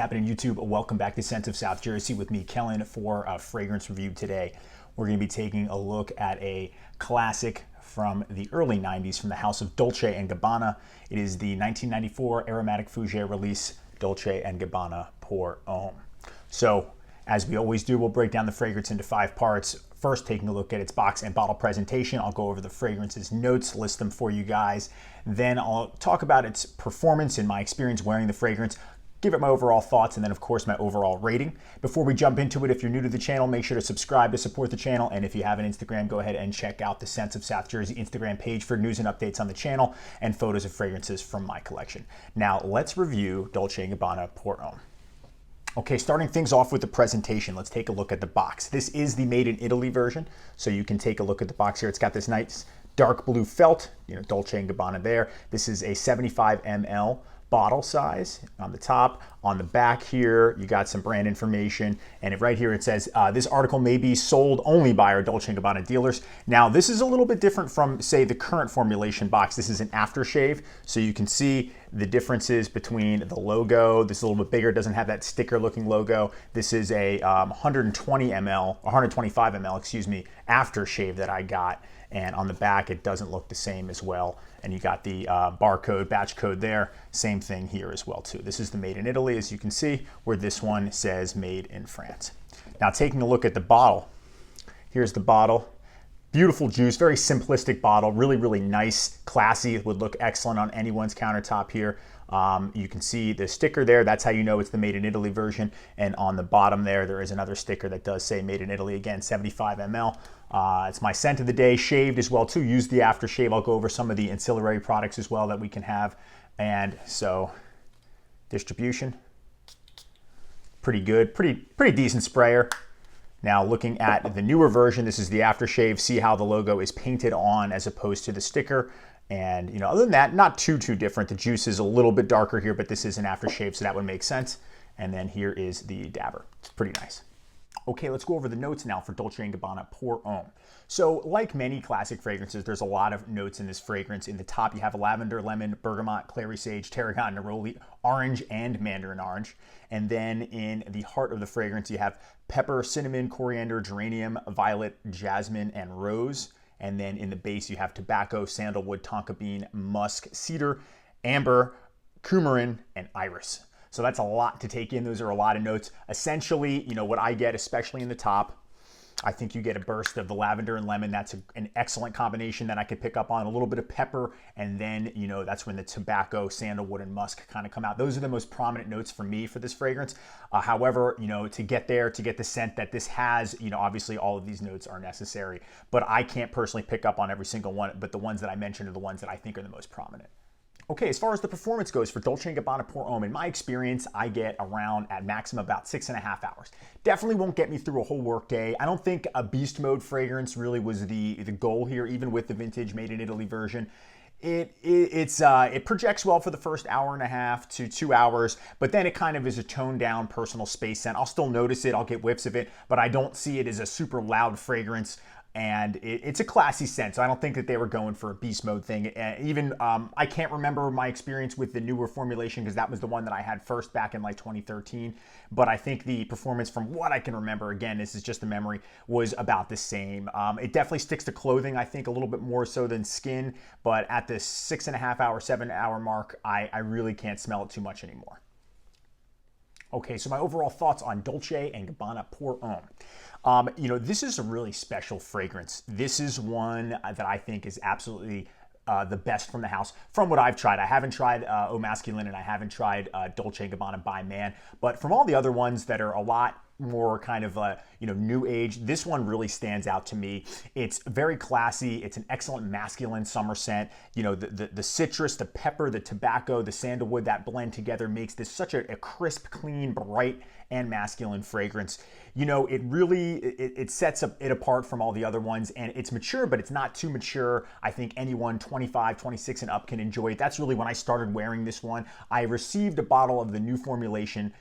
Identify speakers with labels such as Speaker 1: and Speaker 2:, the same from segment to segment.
Speaker 1: happening, YouTube? Welcome back to Scents of South Jersey with me, Kellen, for a fragrance review today. We're going to be taking a look at a classic from the early 90s from the house of Dolce and Gabbana. It is the 1994 aromatic fougere release, Dolce and Gabbana Pour Homme. So, as we always do, we'll break down the fragrance into 5 parts. First, taking a look at its box and bottle presentation. I'll go over the fragrance's notes, list them for you guys. Then I'll talk about its performance and my experience wearing the fragrance, give it my overall thoughts, and then of course my overall rating. Before we jump into it, if you're new to the channel, make sure to subscribe to support the channel. And if you have an Instagram, go ahead and check out the Scents of South Jersey Instagram page for news and updates on the channel and photos of fragrances from my collection. Now let's review Dolce & Gabbana Pour Homme. Okay, starting things off with the presentation, let's take a look at the box. This is the made in Italy version, so you can take a look at the box here. It's got this nice dark blue felt, Dolce & Gabbana there. This is a 75 ml bottle size on the top. On the back here, you got some brand information, and right here it says, this article may be sold only by our Dolce & Gabbana dealers. Now, this is a little bit different from, say, the current formulation box. This is an aftershave, so you can see the differences between the logo. This is a little bit bigger, doesn't have that sticker-looking logo. This is a 120 ml, 125 ml, excuse me, aftershave that I got, and on the back, it doesn't look the same as well. And you got the barcode, batch code there. Same thing here as well too. This is the made in Italy, as you can see, where this one says made in France. Now taking a look at the bottle. Here's the bottle. Beautiful juice, very simplistic bottle, really, really nice, classy. It would look excellent on anyone's countertop here. You can see the sticker there. That's how you know it's the made in Italy version. And on the bottom there is another sticker that does say made in Italy, again, 75 ml. It's my scent of the day, shaved as well too. Use the aftershave. I'll go over some of the ancillary products as well that we can have. And so distribution, pretty good, pretty decent sprayer. Now looking at the newer version, this is the aftershave. See how the logo is painted on as opposed to the sticker. And other than that, not too different. The juice is a little bit darker here, but this is an aftershave, so that would make sense. And then here is the dabber. It's pretty nice. Okay, let's go over the notes now for Dolce & Gabbana Pour Homme. So like many classic fragrances, there's a lot of notes in this fragrance. In the top, you have lavender, lemon, bergamot, clary sage, tarragon, neroli, orange, and mandarin orange. And then in the heart of the fragrance, you have pepper, cinnamon, coriander, geranium, violet, jasmine, and rose. And then in the base, you have tobacco, sandalwood, tonka bean, musk, cedar, amber, coumarin, and iris. So that's a lot to take in. Those are a lot of notes. Essentially, what I get, especially in the top, I think you get a burst of the lavender and lemon. That's an excellent combination that I could pick up on. A little bit of pepper, and then, that's when the tobacco, sandalwood, and musk kind of come out. Those are the most prominent notes for me for this fragrance. However, to get there, to get the scent that this has, obviously all of these notes are necessary. But I can't personally pick up on every single one, but the ones that I mentioned are the ones that I think are the most prominent. Okay, as far as the performance goes for Dolce & Gabbana Pour Homme, in my experience, I get around at maximum about 6.5 hours. Definitely won't get me through a whole work day. I don't think a beast mode fragrance really was the goal here, even with the vintage made in Italy version. It projects well for the first hour and a half to 2 hours, but then it kind of is a toned down personal space scent. I'll still notice it, I'll get whiffs of it, but I don't see it as a super loud fragrance. And it's a classy scent, so I don't think that they were going for a beast mode thing. I can't remember my experience with the newer formulation because that was the one that I had first back in like 2013. But I think the performance, from what I can remember, again, this is just a memory, was about the same. It definitely sticks to clothing, I think, a little bit more so than skin. But at the 6.5 hour, 7 hour mark, I really can't smell it too much anymore. Okay, so my overall thoughts on Dolce & Gabbana Pour Homme. This is a really special fragrance. This is one that I think is absolutely the best from the house from what I've tried. I haven't tried Eau Masculine, and I haven't tried Dolce & Gabbana by Man, but from all the other ones that are a lot more kind of new age, this one really stands out to me. It's very classy. It's an excellent masculine summer scent. The citrus, the pepper, the tobacco, the sandalwood, that blend together makes this such a crisp, clean, bright, and masculine fragrance. It really sets it apart from all the other ones, and it's mature, but it's not too mature. I think anyone 25, 26 and up can enjoy it. That's really when I started wearing this one. I received a bottle of the new formulation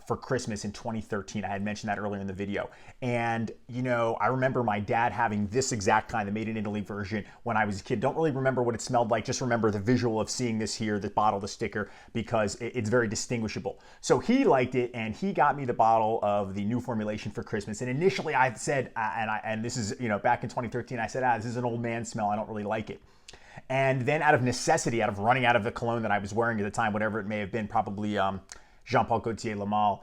Speaker 1: for Christmas in 2013. I had mentioned that earlier in the video. And, you know, I remember my dad having this exact kind, the Made in Italy version, when I was a kid. Don't really remember what it smelled like, just remember the visual of seeing this here, the bottle, the sticker, because it's very distinguishable. So he liked it, and he got me the bottle of the new formulation for Christmas. And initially I said, and this is, you know, back in 2013, I said, this is an old man smell, I don't really like it. And then out of necessity, out of running out of the cologne that I was wearing at the time, whatever it may have been, probably Jean-Paul Gaultier Le Male,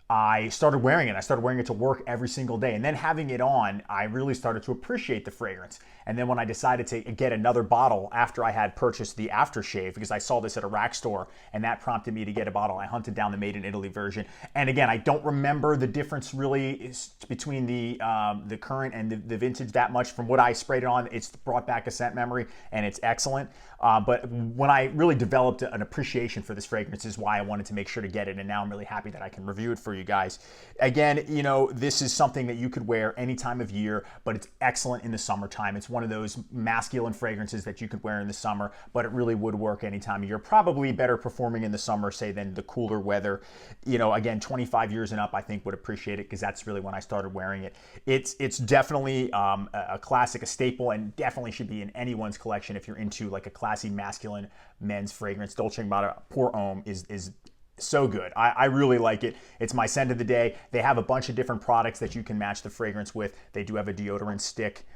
Speaker 1: I started wearing it. I started wearing it to work every single day. And then having it on, I really started to appreciate the fragrance. And then when I decided to get another bottle after I had purchased the aftershave, because I saw this at a rack store, and that prompted me to get a bottle, I hunted down the Made in Italy version. And again, I don't remember the difference really between the current and the vintage that much. From what I sprayed it on, it's brought back a scent memory, and it's excellent. But when I really developed an appreciation for this fragrance is why I wanted to make sure to get it. And now I'm really happy that I can review it for you guys. Again, you know, this is something that you could wear any time of year, but it's excellent in the summertime. It's one of those masculine fragrances that you could wear in the summer, but it really would work any time of year. Probably better performing in the summer, say, than the cooler weather. You know, again, 25 years and up, I think would appreciate it, because that's really when I started wearing it. It's definitely a classic, a staple, and definitely should be in anyone's collection if you're into like a classy masculine men's fragrance. Dolce & Gabbana Pour Homme is so good. I really like it. It's my scent of the day. They have a bunch of different products that you can match the fragrance with. They do have a deodorant stick.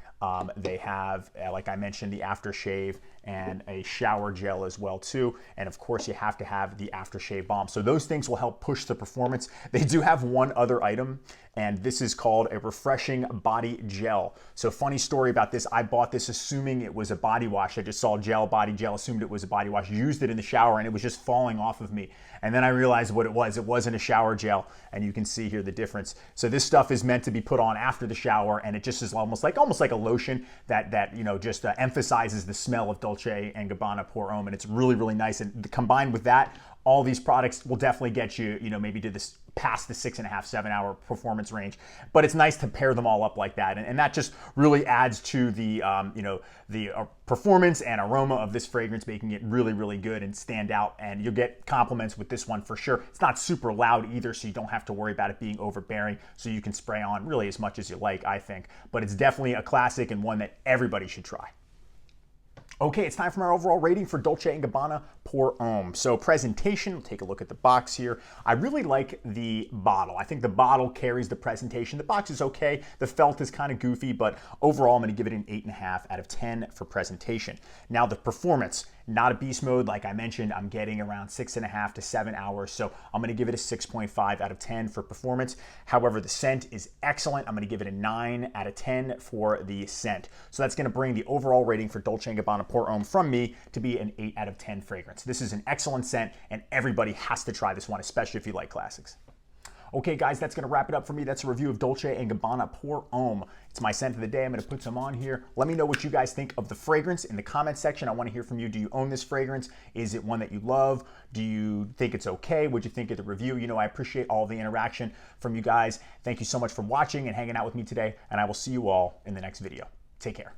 Speaker 1: They have, like I mentioned, the aftershave and a shower gel as well too. And of course you have to have the aftershave balm. So those things will help push the performance. They do have one other item, and this is called a refreshing body gel. So funny story about this, I bought this assuming it was a body wash. I just saw gel, body gel, assumed it was a body wash, used it in the shower, and it was just falling off of me. And then I realized what it was. It wasn't a shower gel, and you can see here the difference. So this stuff is meant to be put on after the shower, and it just is almost like a lotion that you know, just emphasizes the smell of Dolce and Gabbana Pour Homme, and it's really, really nice. And combined with that, all these products will definitely get you, you know, maybe to this past the 6.5, 7 hour performance range. But it's nice to pair them all up like that, and that just really adds to the you know, the performance and aroma of this fragrance, making it really, really good and stand out. And you'll get compliments with this one for sure. It's not super loud either, so you don't have to worry about it being overbearing. So you can spray on really as much as you like, I think. But it's definitely a classic and one that everybody should try. Okay, it's time for my overall rating for Dolce & Gabbana Pour Homme. So presentation, take a look at the box here. I really like the bottle. I think the bottle carries the presentation. The box is okay. The felt is kind of goofy, but overall I'm going to give it an 8.5 out of 10 for presentation. Now the performance, not a beast mode. Like I mentioned, I'm getting around 6.5 to 7 hours, so I'm going to give it a 6.5 out of 10 for performance. However, the scent is excellent. I'm going to give it a 9 out of 10 for the scent. So that's going to bring the overall rating for Dolce & Gabbana Pour Homme from me to be an 8 out of 10 fragrance. This is an excellent scent, and everybody has to try this one, especially if you like classics. Okay, guys, that's going to wrap it up for me. That's a review of Dolce & Gabbana Pour Homme. It's my scent of the day. I'm going to put some on here. Let me know what you guys think of the fragrance in the comment section. I want to hear from you. Do you own this fragrance? Is it one that you love? Do you think it's okay? What'd you think of the review? You know, I appreciate all the interaction from you guys. Thank you so much for watching and hanging out with me today, and I will see you all in the next video. Take care.